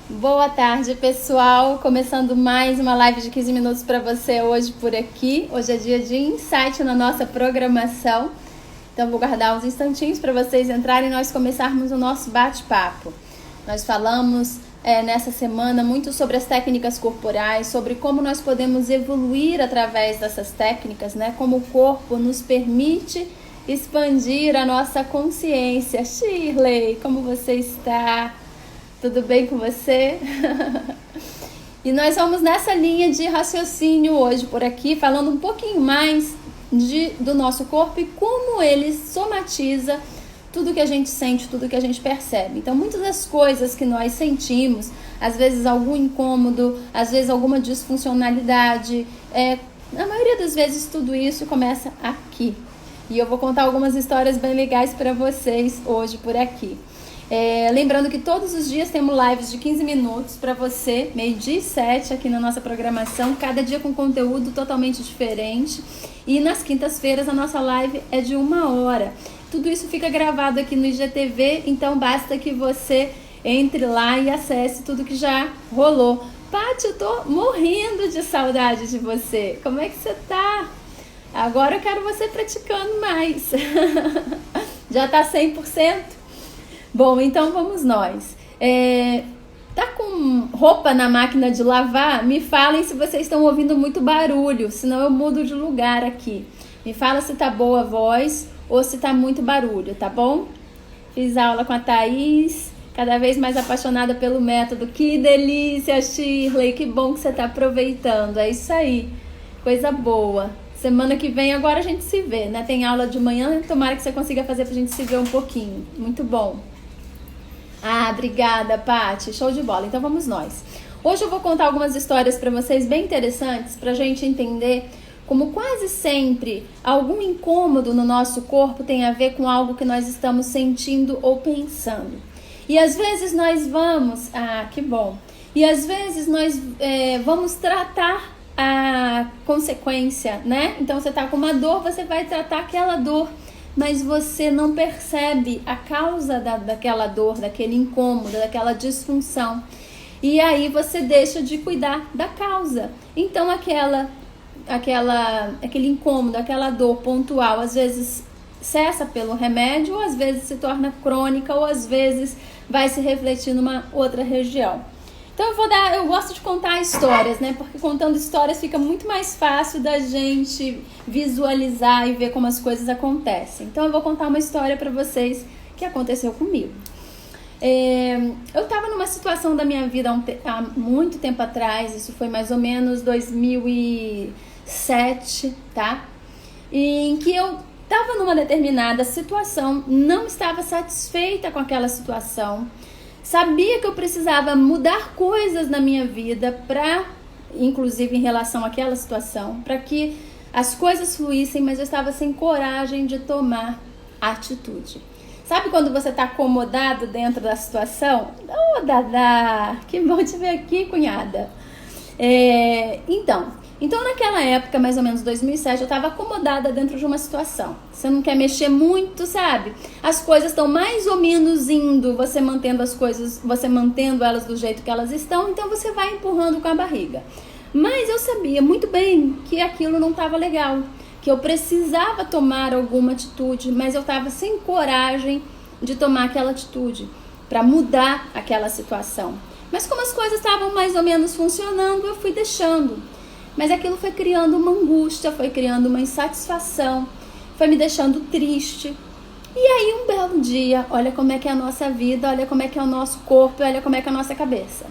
Boa tarde, pessoal. Começando mais uma live de 15 minutos para você hoje por aqui. Hoje é dia de insight na nossa programação. Então, vou guardar uns instantinhos para vocês entrarem e nós começarmos o nosso bate-papo. Nós falamos nessa semana muito sobre as técnicas corporais, sobre como nós podemos evoluir através dessas técnicas, né? Como o corpo nos permite expandir a nossa consciência. Shirley, como você está? Tudo bem com você? E nós vamos nessa linha de raciocínio hoje por aqui, falando um pouquinho mais do nosso corpo e como ele somatiza tudo que a gente sente, tudo que a gente percebe. Então, muitas das coisas que nós sentimos, às vezes algum incômodo, às vezes alguma disfuncionalidade, na maioria das vezes tudo isso começa aqui. E eu vou contar algumas histórias bem legais para vocês hoje por aqui. Lembrando que todos os dias temos lives de 15 minutos para você, 12h e 7 aqui na nossa programação, cada dia com conteúdo totalmente diferente. E nas quintas-feiras a nossa live é de 1 hora. Tudo isso fica gravado aqui no IGTV, então basta que você entre lá e acesse tudo que já rolou. Paty, eu tô morrendo de saudade de você. Como é que você tá? Agora eu quero você praticando mais. Já tá 100%? Bom, então vamos nós. Tá com roupa na máquina de lavar? Me falem se vocês estão ouvindo muito barulho, senão eu mudo de lugar aqui. Me fala se tá boa a voz ou se tá muito barulho, tá bom? Fiz aula com a Thaís, cada vez mais apaixonada pelo método. Que delícia, Shirley, que bom que você tá aproveitando. É isso aí, coisa boa. Semana que vem agora a gente se vê, né? Tem aula de manhã, tomara que você consiga fazer pra gente se ver um pouquinho. Muito bom. Ah, obrigada, Paty. Show de bola. Então vamos nós. Hoje eu vou contar algumas histórias para vocês bem interessantes para a gente entender como quase sempre algum incômodo no nosso corpo tem a ver com algo que nós estamos sentindo ou pensando. E às vezes nós vamos... Ah, que bom. E às vezes nós vamos tratar a consequência, né? Então você tá com uma dor, você vai tratar aquela dor, mas você não percebe a causa daquela dor, daquele incômodo, daquela disfunção. E aí você deixa de cuidar da causa. Então aquele incômodo, aquela dor pontual, às vezes cessa pelo remédio, ou às vezes se torna crônica, ou às vezes vai se refletir numa outra região. Então eu gosto de contar histórias, né? Porque contando histórias fica muito mais fácil da gente visualizar e ver como as coisas acontecem. Então eu vou contar uma história para vocês que aconteceu comigo. Eu estava numa situação da minha vida há muito tempo atrás, isso foi mais ou menos 2007, tá? Em que eu estava numa determinada situação, não estava satisfeita com aquela situação. Sabia que eu precisava mudar coisas na minha vida inclusive em relação àquela situação, para que as coisas fluíssem, mas eu estava sem coragem de tomar atitude. Sabe quando você está acomodado dentro da situação? Oh, Dada, que bom te ver aqui, cunhada. Então, naquela época, mais ou menos 2007, eu estava acomodada dentro de uma situação. Você não quer mexer muito, sabe? As coisas estão mais ou menos indo, você mantendo elas do jeito que elas estão, então você vai empurrando com a barriga. Mas eu sabia muito bem que aquilo não estava legal, que eu precisava tomar alguma atitude, mas eu estava sem coragem de tomar aquela atitude para mudar aquela situação. Mas como as coisas estavam mais ou menos funcionando, eu fui deixando. Mas aquilo foi criando uma angústia, foi criando uma insatisfação, foi me deixando triste. E aí um belo dia, olha como é que é a nossa vida, olha como é que é o nosso corpo, olha como é que é a nossa cabeça.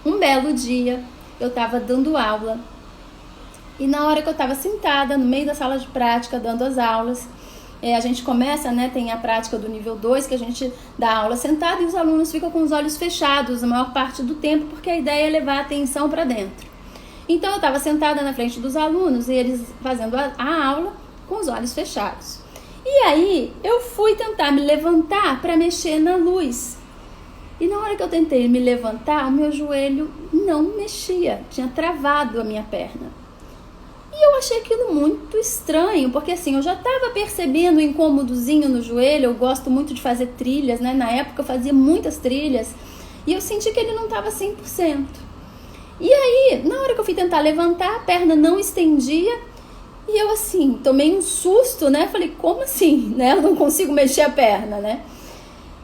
Um belo dia, eu estava dando aula. E na hora que eu estava sentada no meio da sala de prática, dando as aulas, a gente começa, né, tem a prática do nível 2, que a gente dá aula sentada e os alunos ficam com os olhos fechados a maior parte do tempo, porque a ideia é levar a atenção para dentro. Então eu estava sentada na frente dos alunos e eles fazendo a aula com os olhos fechados. E aí eu fui tentar me levantar para mexer na luz. E na hora que eu tentei me levantar, o meu joelho não mexia, tinha travado a minha perna. E eu achei aquilo muito estranho, porque assim, eu já estava percebendo um incômodozinho no joelho, eu gosto muito de fazer trilhas, né? Na época eu fazia muitas trilhas, E eu senti que ele não estava 100%. E aí, na hora que eu fui tentar levantar, a perna não estendia. E eu assim, tomei um susto, né? Falei, como assim, né? Eu não consigo mexer a perna, né?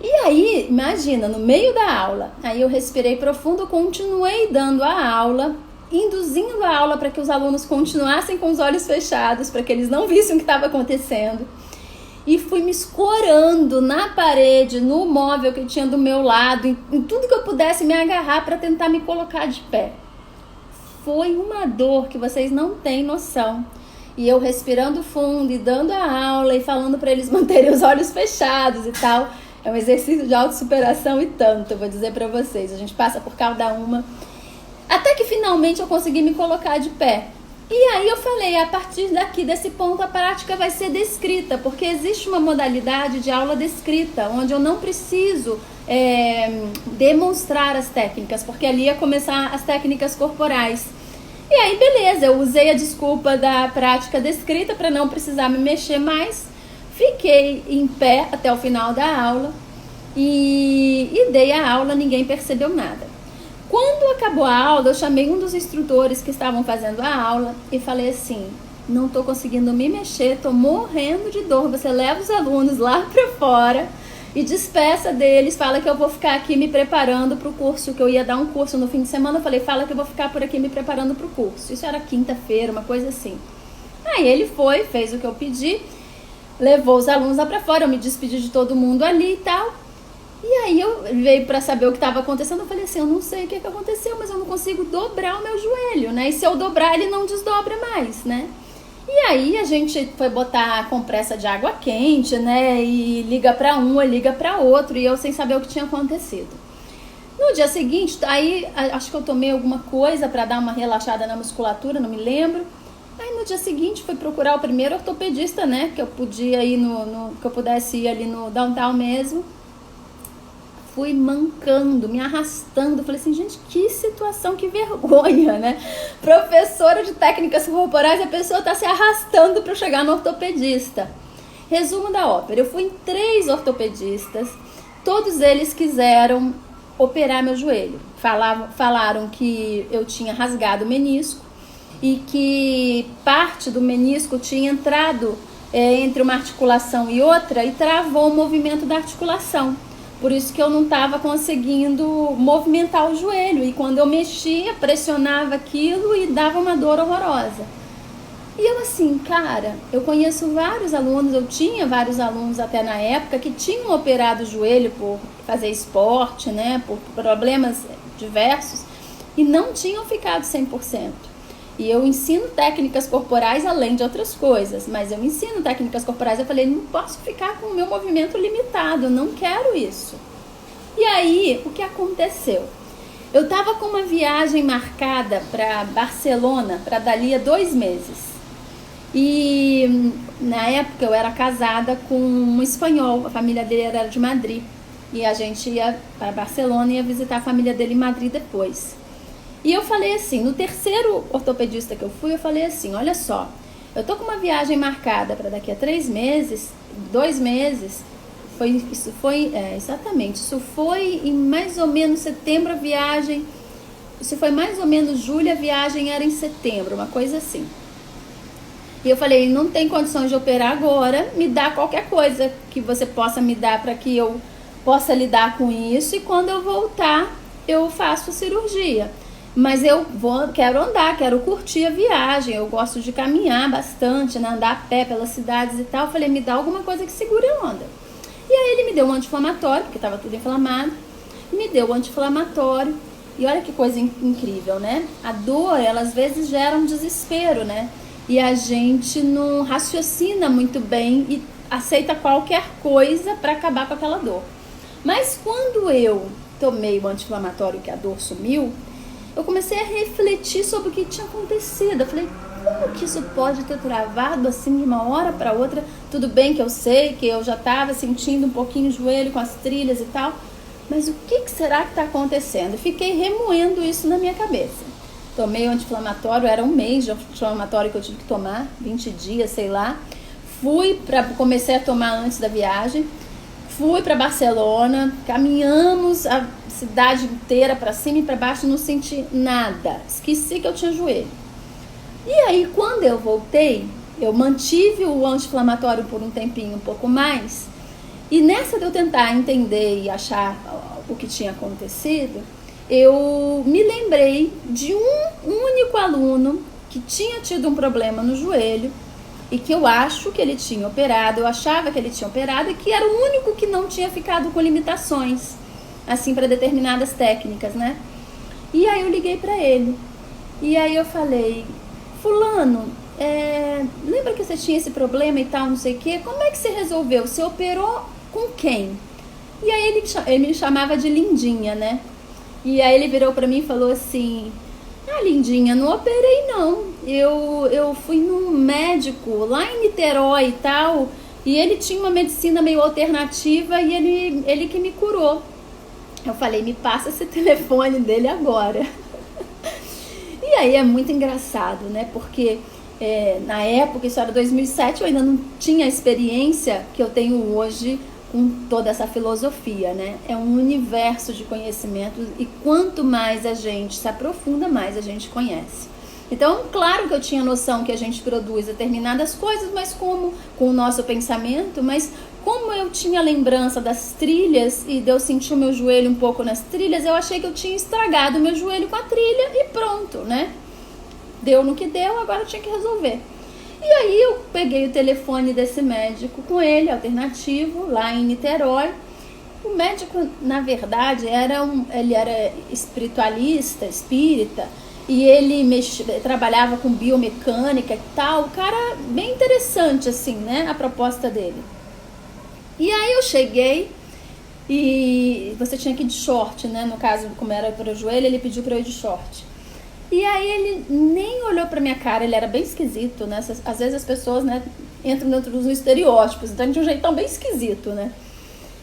E aí, imagina, no meio da aula, aí eu respirei profundo, continuei dando a aula, induzindo a aula para que os alunos continuassem com os olhos fechados, para que eles não vissem o que estava acontecendo. E fui me escorando na parede, no móvel que tinha do meu lado, em tudo que eu pudesse me agarrar para tentar me colocar de pé. Foi uma dor que vocês não têm noção. E eu respirando fundo e dando a aula e falando para eles manterem os olhos fechados e tal. É um exercício de autossuperação e tanto, eu vou dizer para vocês. A gente passa por cada uma. Até que finalmente eu consegui me colocar de pé. E aí eu falei, a partir daqui, desse ponto, a prática vai ser descrita, porque existe uma modalidade de aula descrita, onde eu não preciso demonstrar as técnicas, porque ali ia começar as técnicas corporais. E aí, beleza, eu usei a desculpa da prática descrita para não precisar me mexer mais, fiquei em pé até o final da aula e dei a aula, ninguém percebeu nada. Quando acabou a aula, eu chamei um dos instrutores que estavam fazendo a aula e falei assim, não estou conseguindo me mexer, estou morrendo de dor, você leva os alunos lá para fora e despeça deles, fala que eu vou ficar aqui me preparando para o curso, que eu ia dar um curso no fim de semana, eu falei, fala que eu vou ficar por aqui me preparando para o curso. Isso era quinta-feira, uma coisa assim. Aí ele foi, fez o que eu pedi, levou os alunos lá para fora, eu me despedi de todo mundo ali e tal. E aí eu veio para saber o que estava acontecendo, eu falei assim, eu não sei o que aconteceu, mas eu não consigo dobrar o meu joelho, né? E se eu dobrar, ele não desdobra mais, né? E aí a gente foi botar a compressa de água quente, né? E liga para um, liga para outro, e eu sem saber o que tinha acontecido. No dia seguinte, aí acho que eu tomei alguma coisa para dar uma relaxada na musculatura, não me lembro. Aí no dia seguinte fui procurar o primeiro ortopedista, né? Que eu podia ir que eu pudesse ir ali no downtown mesmo. Fui mancando, me arrastando, falei assim, gente, que situação, que vergonha, né? Professora de técnicas corporais, a pessoa tá se arrastando para chegar no ortopedista. Resumo da ópera, eu fui em 3 ortopedistas, todos eles quiseram operar meu joelho. Falaram que eu tinha rasgado o menisco e que parte do menisco tinha entrado entre uma articulação e outra e travou o movimento da articulação. Por isso que eu não estava conseguindo movimentar o joelho. E quando eu mexia, pressionava aquilo e dava uma dor horrorosa. E eu assim, cara, eu conheço vários alunos, eu tinha vários alunos até na época que tinham operado o joelho por fazer esporte, né, por problemas diversos, e não tinham ficado 100%. E eu ensino técnicas corporais além de outras coisas, mas eu ensino técnicas corporais, eu falei, não posso ficar com o meu movimento limitado, eu não quero isso. E aí, o que aconteceu? Eu estava com uma viagem marcada para Barcelona, para dali a 2 meses. E na época eu era casada com um espanhol, a família dele era de Madrid. E a gente ia para Barcelona e ia visitar a família dele em Madrid depois. E eu falei assim, no terceiro ortopedista que eu fui, eu falei assim, olha só, eu tô com uma viagem marcada para daqui a 3 meses, 2 meses, isso foi em mais ou menos setembro a viagem, isso foi mais ou menos julho, a viagem era em setembro, uma coisa assim. E eu falei, não tem condições de operar agora, me dá qualquer coisa que você possa me dar para que eu possa lidar com isso e quando eu voltar eu faço cirurgia. Mas quero andar, quero curtir a viagem, eu gosto de caminhar bastante, né, andar a pé pelas cidades e tal. Eu falei, me dá alguma coisa que segure a onda. E aí ele me deu um anti-inflamatório, porque estava tudo inflamado, me deu o anti-inflamatório. E olha que coisa incrível, né? A dor, ela às vezes gera um desespero, né? E a gente não raciocina muito bem e aceita qualquer coisa para acabar com aquela dor. Mas quando eu tomei o anti-inflamatório que a dor sumiu, eu comecei a refletir sobre o que tinha acontecido. Eu falei, como que isso pode ter travado assim de uma hora para outra? Tudo bem que eu sei que eu já estava sentindo um pouquinho o joelho com as trilhas e tal, mas o que será que está acontecendo? Eu fiquei remoendo isso na minha cabeça. Tomei o anti-inflamatório, era 1 mês de anti-inflamatório que eu tive que tomar, 20 dias, sei lá. Comecei a tomar antes da viagem. fui para Barcelona, caminhamos a cidade inteira para cima e para baixo, não senti nada. Esqueci que eu tinha joelho. E aí, quando eu voltei, eu mantive o anti-inflamatório por um tempinho, um pouco mais. E nessa de eu tentar entender e achar o que tinha acontecido, eu me lembrei de um único aluno que tinha tido um problema no joelho e que eu acho que ele tinha operado, eu achava que ele tinha operado e que era o único que não tinha ficado com limitações, assim, para determinadas técnicas, né? E aí eu liguei para ele. E aí eu falei, fulano, lembra que você tinha esse problema e tal, não sei o quê? Como é que você resolveu? Você operou com quem? E aí ele me chamava de Lindinha, né? E aí ele virou pra mim e falou assim, Lindinha, não operei não. Eu fui num médico lá em Niterói e tal, e ele tinha uma medicina meio alternativa e ele que me curou. Eu falei, me passa esse telefone dele agora. E aí é muito engraçado, né? Porque na época, isso era 2007, eu ainda não tinha a experiência que eu tenho hoje com toda essa filosofia, né? É um universo de conhecimento e quanto mais a gente se aprofunda, mais a gente conhece. Então, claro que eu tinha noção que a gente produz determinadas coisas, mas como com o nosso pensamento, mas como eu tinha lembrança das trilhas e de eu sentir o meu joelho um pouco nas trilhas, eu achei que eu tinha estragado o meu joelho com a trilha e pronto, né? Deu no que deu, agora eu tinha que resolver. E aí eu peguei o telefone desse médico com ele, alternativo, lá em Niterói. O médico, na verdade, ele era espiritualista, espírita, e ele trabalhava com biomecânica e tal. O cara, bem interessante, assim, né, a proposta dele. E aí eu cheguei e você tinha que ir de short, né, no caso, como era para o joelho, ele pediu para eu ir de short. E aí ele nem olhou pra minha cara, ele era bem esquisito, né? Às vezes as pessoas, né, entram dentro dos estereótipos, então de um jeitão bem esquisito, né?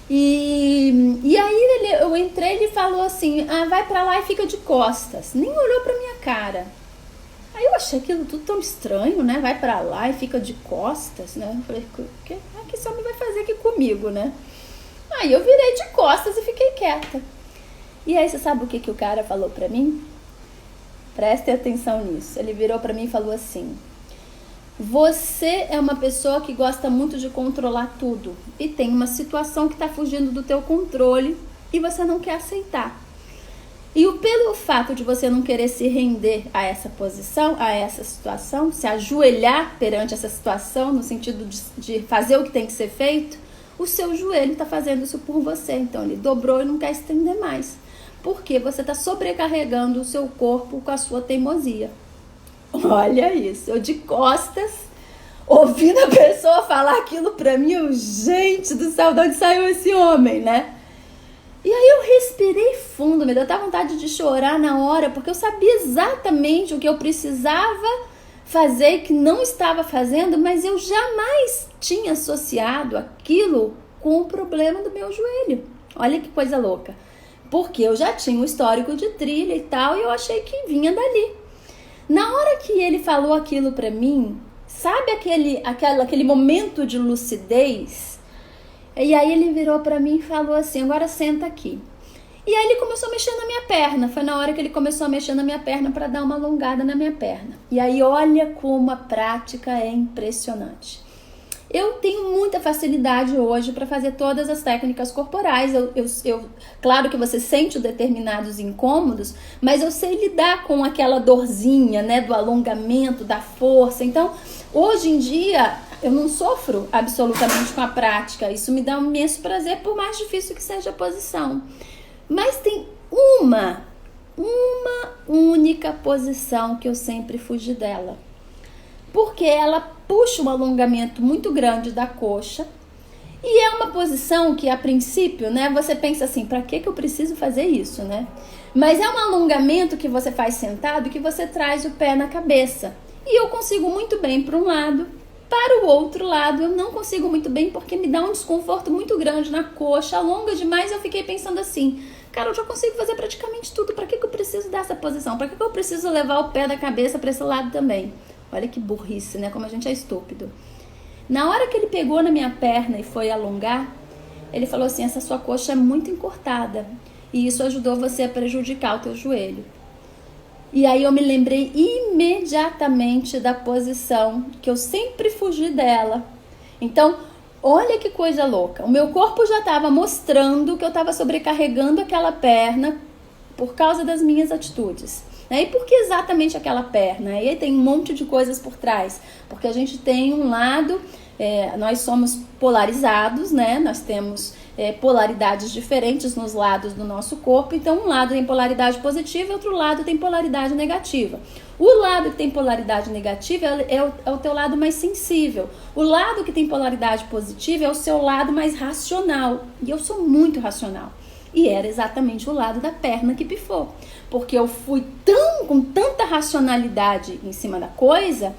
E aí eu entrei e ele falou assim, vai pra lá e fica de costas. Nem olhou pra minha cara. Aí eu achei aquilo tudo tão estranho, né? Vai pra lá e fica de costas, né? Eu falei, o que esse homem vai fazer aqui comigo, né? Aí eu virei de costas e fiquei quieta. E aí você sabe o que o cara falou pra mim? Prestem atenção nisso. Ele virou pra mim e falou assim, você é uma pessoa que gosta muito de controlar tudo e tem uma situação que está fugindo do teu controle e você não quer aceitar. E pelo fato de você não querer se render a essa posição, a essa situação, se ajoelhar perante essa situação, no sentido de fazer o que tem que ser feito, o seu joelho está fazendo isso por você. Então ele dobrou e não quer estender mais. Porque você está sobrecarregando o seu corpo com a sua teimosia. Olha isso, eu de costas, ouvindo a pessoa falar aquilo pra mim, gente do céu, de onde saiu esse homem, né? E aí eu respirei fundo, me deu até vontade de chorar na hora, porque eu sabia exatamente o que eu precisava fazer e que não estava fazendo, mas eu jamais tinha associado aquilo com o problema do meu joelho. Olha que coisa louca. Porque eu já tinha um histórico de trilha e tal, e eu achei que vinha dali. Na hora que ele falou aquilo pra mim, sabe aquele momento de lucidez? E aí ele virou pra mim e falou assim, agora senta aqui. E aí ele começou a mexer na minha perna. Foi na hora que ele começou a mexer na minha perna para dar uma alongada na minha perna. E aí olha como a prática é impressionante. Eu tenho muita facilidade hoje para fazer todas as técnicas corporais. Claro que você sente determinados incômodos, mas eu sei lidar com aquela dorzinha, né, do alongamento, da força. Então, hoje em dia, eu não sofro absolutamente com a prática. Isso me dá um imenso prazer, por mais difícil que seja a posição. Mas tem uma única posição que eu sempre fugi dela. Porque ela puxa um alongamento muito grande da coxa e é uma posição que a princípio, né, você pensa assim, para que eu preciso fazer isso, né? Mas é um alongamento que você faz sentado, que você traz o pé na cabeça. E eu consigo muito bem para um lado, para o outro lado eu não consigo muito bem porque me dá um desconforto muito grande na coxa, alonga demais. Eu fiquei pensando assim, cara, eu já consigo fazer praticamente tudo, para que eu preciso dessa posição? Para que eu preciso levar o pé da cabeça para esse lado também? Olha que burrice, né? Como a gente é estúpido. Na hora que ele pegou na minha perna e foi alongar, Ele falou assim, essa sua coxa é muito encurtada e isso ajudou você a prejudicar o teu joelho. E aí eu me lembrei imediatamente da posição que eu sempre fugi dela. Então, olha que coisa louca. O meu corpo já estava mostrando que eu estava sobrecarregando aquela perna por causa das minhas atitudes. E por que exatamente aquela perna? E aí tem um monte de coisas por trás. Porque a gente tem um lado, nós somos polarizados, né? Nós temos polaridades diferentes nos lados do nosso corpo. Então um lado tem polaridade positiva e outro lado tem polaridade negativa. O lado que tem polaridade negativa é o teu lado mais sensível. O lado que tem polaridade positiva é o seu lado mais racional. E eu sou muito racional. E era exatamente o lado da perna que pifou. Porque eu fui com tanta racionalidade em cima da coisa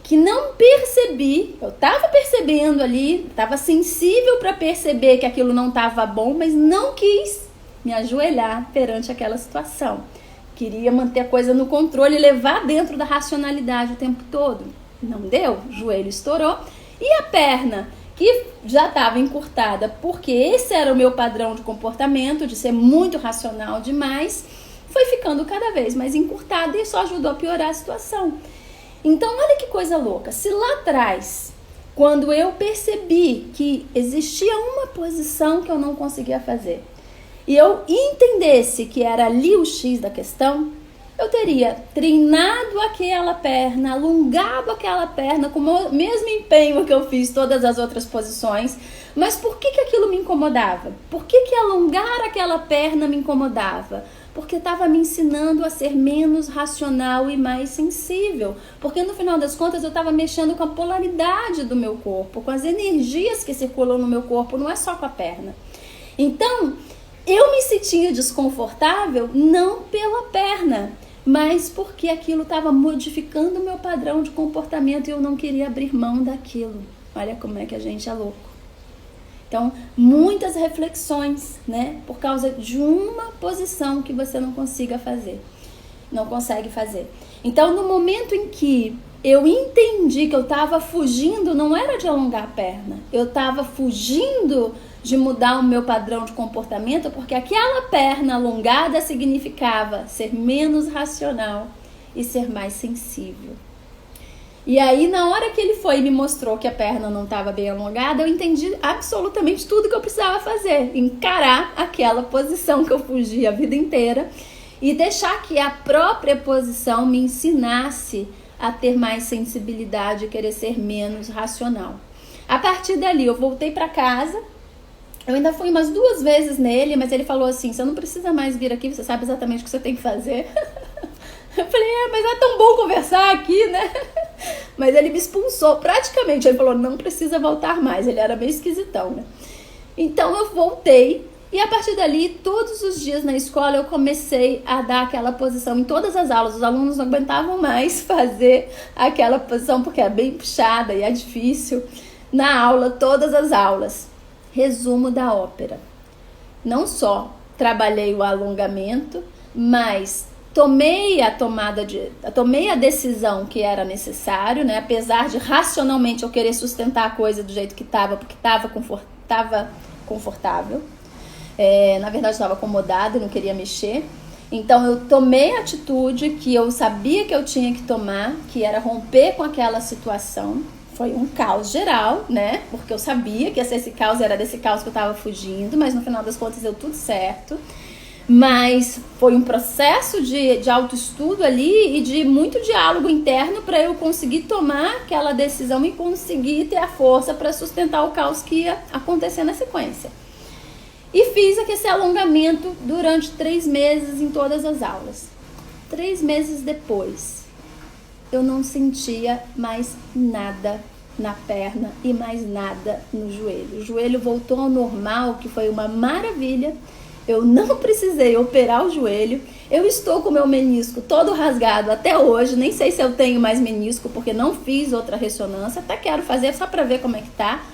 que não percebi. Eu estava percebendo ali, estava sensível para perceber que aquilo não estava bom, mas não quis me ajoelhar perante aquela situação. Queria manter a coisa no controle e levar dentro da racionalidade o tempo todo. Não deu, o joelho estourou. E a perna, que já estava encurtada, porque esse era o meu padrão de comportamento, de ser muito racional demais, foi ficando cada vez mais encurtada e só ajudou a piorar a situação. Então, olha que coisa louca. Se lá atrás, quando eu percebi que existia uma posição que eu não conseguia fazer, e eu entendesse que era ali o X da questão, eu teria treinado aquela perna, alongado aquela perna com o mesmo empenho que eu fiz todas as outras posições. Mas por que aquilo me incomodava? Por que alongar aquela perna me incomodava? Porque estava me ensinando a ser menos racional e mais sensível. Porque no final das contas eu estava mexendo com a polaridade do meu corpo, com as energias que circulam no meu corpo, não é só com a perna. Então, eu me sentia desconfortável não pela perna, mas porque aquilo estava modificando o meu padrão de comportamento e eu não queria abrir mão daquilo. Olha como é que a gente é louco. Então, muitas reflexões, né? Por causa de uma posição que você não consegue fazer. Então, no momento em que eu entendi que eu estava fugindo, não era de alongar a perna. Eu estava fugindo de mudar o meu padrão de comportamento, porque aquela perna alongada significava ser menos racional e ser mais sensível. E aí, na hora que ele foi e me mostrou que a perna não estava bem alongada, eu entendi absolutamente tudo que eu precisava fazer. Encarar aquela posição que eu fugi a vida inteira e deixar que a própria posição me ensinasse a ter mais sensibilidade e querer ser menos racional. A partir dali, eu voltei para casa. Eu ainda fui umas 2 vezes nele, mas ele falou assim, você não precisa mais vir aqui, você sabe exatamente o que você tem que fazer. Eu falei, mas é tão bom conversar aqui, né? Mas ele me expulsou praticamente. Ele falou, não precisa voltar mais. Ele era meio esquisitão, né? Então eu voltei e a partir dali, todos os dias na escola, eu comecei a dar aquela posição em todas as aulas. Os alunos não aguentavam mais fazer aquela posição porque é bem puxada e é difícil. Na aula, todas as aulas. Resumo da ópera. Não só trabalhei o alongamento, mas tomei a decisão que era necessário, né? Apesar de racionalmente eu querer sustentar a coisa do jeito que estava, porque estava confortável. Na verdade, estava acomodada e não queria mexer. Então, eu tomei a atitude que eu sabia que eu tinha que tomar, que era romper com aquela situação. Foi um caos geral, né? Porque eu sabia que esse caos era desse caos que eu estava fugindo, mas no final das contas deu tudo certo. Mas foi um processo de autoestudo ali e de muito diálogo interno para eu conseguir tomar aquela decisão e conseguir ter a força para sustentar o caos que ia acontecer na sequência. E fiz esse alongamento durante 3 meses em todas as aulas. 3 meses depois, eu não sentia mais nada na perna e mais nada no joelho. O joelho voltou ao normal, que foi uma maravilha. Eu não precisei operar o joelho. Eu estou com o meu menisco todo rasgado até hoje. Nem sei se eu tenho mais menisco, porque não fiz outra ressonância. Até quero fazer só para ver como é que tá.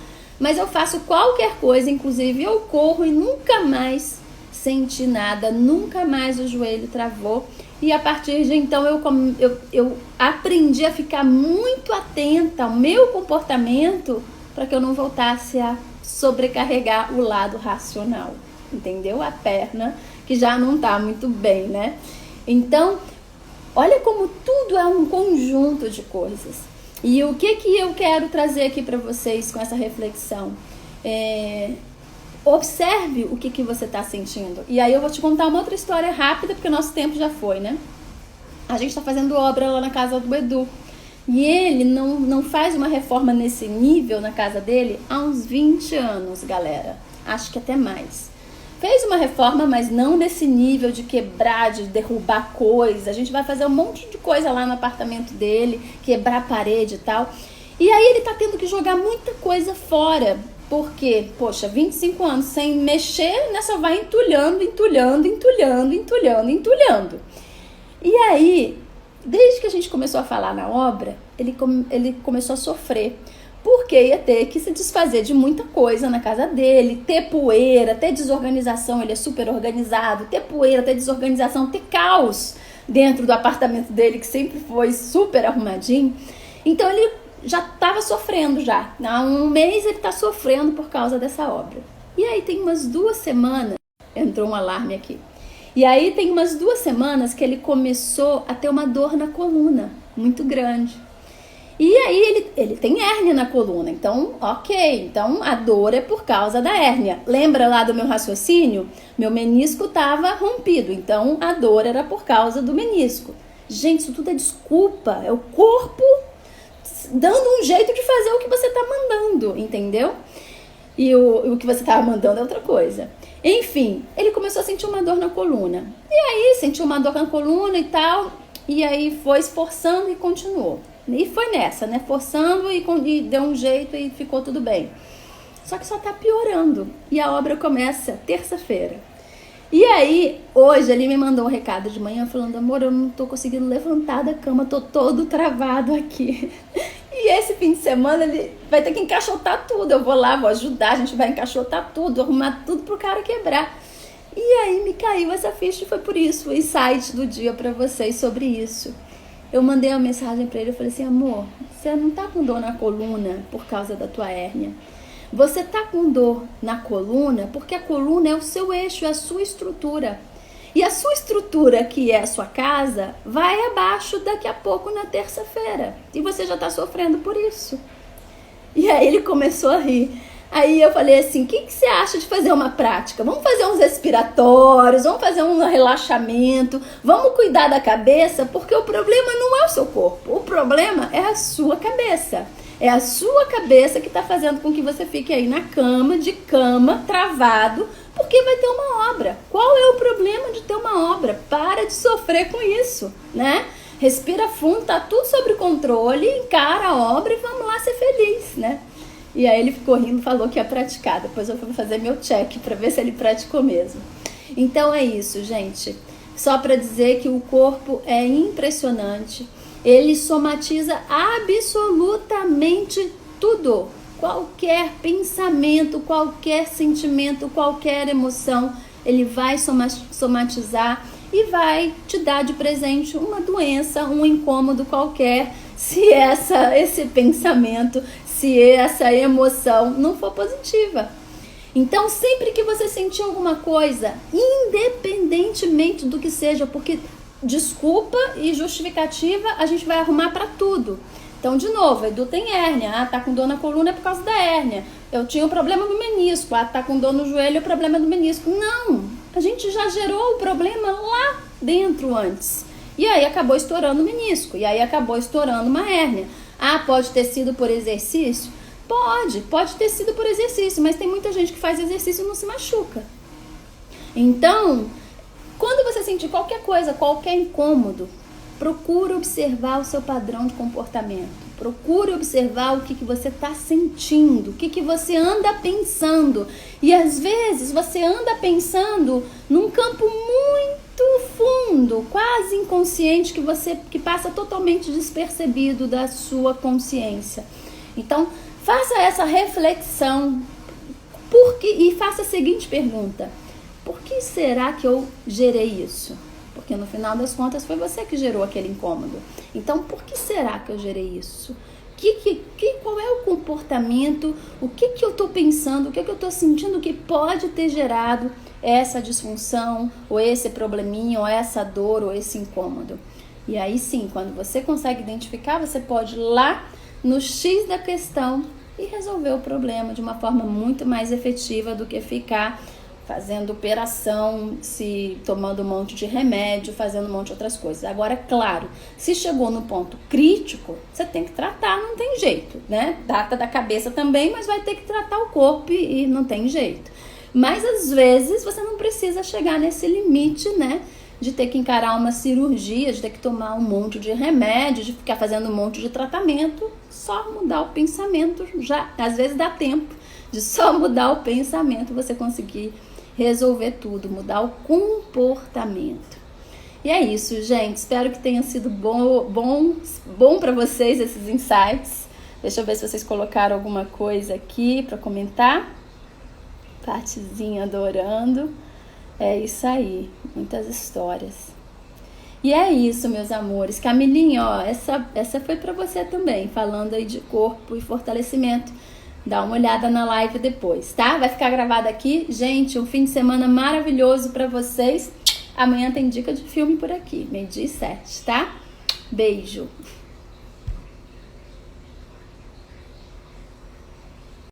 Mas eu faço qualquer coisa, inclusive eu corro e nunca mais senti nada. Nunca mais o joelho travou. E a partir de então eu aprendi a ficar muito atenta ao meu comportamento para que eu não voltasse a sobrecarregar o lado racional, entendeu? A perna que já não tá muito bem, né? Então, olha como tudo é um conjunto de coisas. E o que eu quero trazer aqui para vocês com essa reflexão? Observe o que você está sentindo. E aí eu vou te contar uma outra história rápida, porque o nosso tempo já foi, né? A gente está fazendo obra lá na casa do Edu. E ele não faz uma reforma nesse nível na casa dele há uns 20 anos, galera. Acho que até mais. Fez uma reforma, mas não desse nível de quebrar, de derrubar coisa. A gente vai fazer um monte de coisa lá no apartamento dele, quebrar a parede e tal. E aí ele tá tendo que jogar muita coisa fora. Porque, poxa, 25 anos sem mexer, né, só vai entulhando. E aí, desde que a gente começou a falar na obra, ele começou a sofrer. Porque ia ter que se desfazer de muita coisa na casa dele, ter poeira, ter desorganização, ele é super organizado, ter poeira, ter desorganização, ter caos dentro do apartamento dele, que sempre foi super arrumadinho. Então ele já estava sofrendo já. Há um mês ele está sofrendo por causa dessa obra. E aí tem umas 2 semanas, entrou um alarme aqui. E aí tem umas 2 semanas que ele começou a ter uma dor na coluna, muito grande. E aí ele tem hérnia na coluna, então ok, então a dor é por causa da hérnia. Lembra lá do meu raciocínio? Meu menisco estava rompido, então a dor era por causa do menisco. Gente, isso tudo é desculpa, é o corpo dando um jeito de fazer o que você está mandando, entendeu? E o que você estava mandando é outra coisa. Enfim, ele começou a sentir uma dor na coluna. E aí sentiu uma dor na coluna e tal, e aí foi esforçando e continuou. E foi nessa, né? Forçando e deu um jeito e ficou tudo bem. Só que só tá piorando. E a obra começa terça-feira. E aí, hoje, ele me mandou um recado de manhã falando: amor, eu não tô conseguindo levantar da cama, tô todo travado aqui. E esse fim de semana ele vai ter que encaixotar tudo. Eu vou lá, vou ajudar, a gente vai encaixotar tudo, arrumar tudo pro cara quebrar. E aí me caiu essa ficha e foi por isso o insight do dia pra vocês sobre isso. Eu mandei uma mensagem pra ele, eu falei assim: amor, você não tá com dor na coluna por causa da tua hérnia. Você tá com dor na coluna porque a coluna é o seu eixo, é a sua estrutura. E a sua estrutura, que é a sua casa, vai abaixo daqui a pouco na terça-feira. E você já tá sofrendo por isso. E aí ele começou a rir. Aí eu falei assim: o que você acha de fazer uma prática? Vamos fazer uns respiratórios, vamos fazer um relaxamento, vamos cuidar da cabeça, porque o problema não é o seu corpo, o problema é a sua cabeça. É a sua cabeça que está fazendo com que você fique aí na cama, travado, porque vai ter uma obra. Qual é o problema de ter uma obra? Para de sofrer com isso, né? Respira fundo, tá tudo sob controle, encara a obra e vamos lá ser feliz, né? E aí ele ficou rindo, falou que ia praticar. Depois eu vou fazer meu check para ver se ele praticou mesmo. Então é isso, gente. Só para dizer que o corpo é impressionante. Ele somatiza absolutamente tudo. Qualquer pensamento, qualquer sentimento, qualquer emoção, ele vai somatizar e vai te dar de presente uma doença, um incômodo qualquer, se esse pensamento, se essa emoção não for positiva. Então, sempre que você sentir alguma coisa, independentemente do que seja, porque desculpa e justificativa a gente vai arrumar para tudo. Então, de novo, Edu tem hérnia, tá com dor na coluna é por causa da hérnia. Eu tinha um problema no menisco, tá com dor no joelho é o problema do menisco. Não, a gente já gerou o problema lá dentro antes. E aí acabou estourando o menisco, e aí acabou estourando uma hérnia. Pode ter sido por exercício? Pode ter sido por exercício, mas tem muita gente que faz exercício e não se machuca. Então, quando você sentir qualquer coisa, qualquer incômodo, procure observar o seu padrão de comportamento. Procure observar o que você está sentindo, o que você anda pensando. E às vezes você anda pensando num campo muito fundo, quase inconsciente, que passa totalmente despercebido da sua consciência. Então, faça essa reflexão e faça a seguinte pergunta: por que será que eu gerei isso? Porque no final das contas foi você que gerou aquele incômodo. Então, por que será que eu gerei isso? qual é o comportamento, o que eu tô pensando, o que eu tô sentindo que pode ter gerado essa disfunção, ou esse probleminha, ou essa dor, ou esse incômodo. E aí sim, quando você consegue identificar, você pode ir lá no X da questão e resolver o problema de uma forma muito mais efetiva do que ficar fazendo operação, se tomando um monte de remédio, fazendo um monte de outras coisas. Agora, claro, se chegou no ponto crítico, você tem que tratar, não tem jeito, né? Trata da cabeça também, mas vai ter que tratar o corpo e não tem jeito. Mas às vezes você não precisa chegar nesse limite, né? De ter que encarar uma cirurgia, de ter que tomar um monte de remédio, de ficar fazendo um monte de tratamento, só mudar o pensamento, já às vezes dá tempo de só mudar o pensamento, você conseguir resolver tudo, mudar o comportamento. E é isso, gente, espero que tenha sido bom para vocês esses insights. Deixa eu ver se vocês colocaram alguma coisa aqui para comentar. Partizinha adorando. É isso aí, muitas histórias. E é isso, meus amores. Camilinha, ó, essa foi para você também, falando aí de corpo e fortalecimento. Dá uma olhada na live depois, tá? Vai ficar gravado aqui. Gente, um fim de semana maravilhoso para vocês. Amanhã tem dica de filme por aqui, 12h07, tá? Beijo!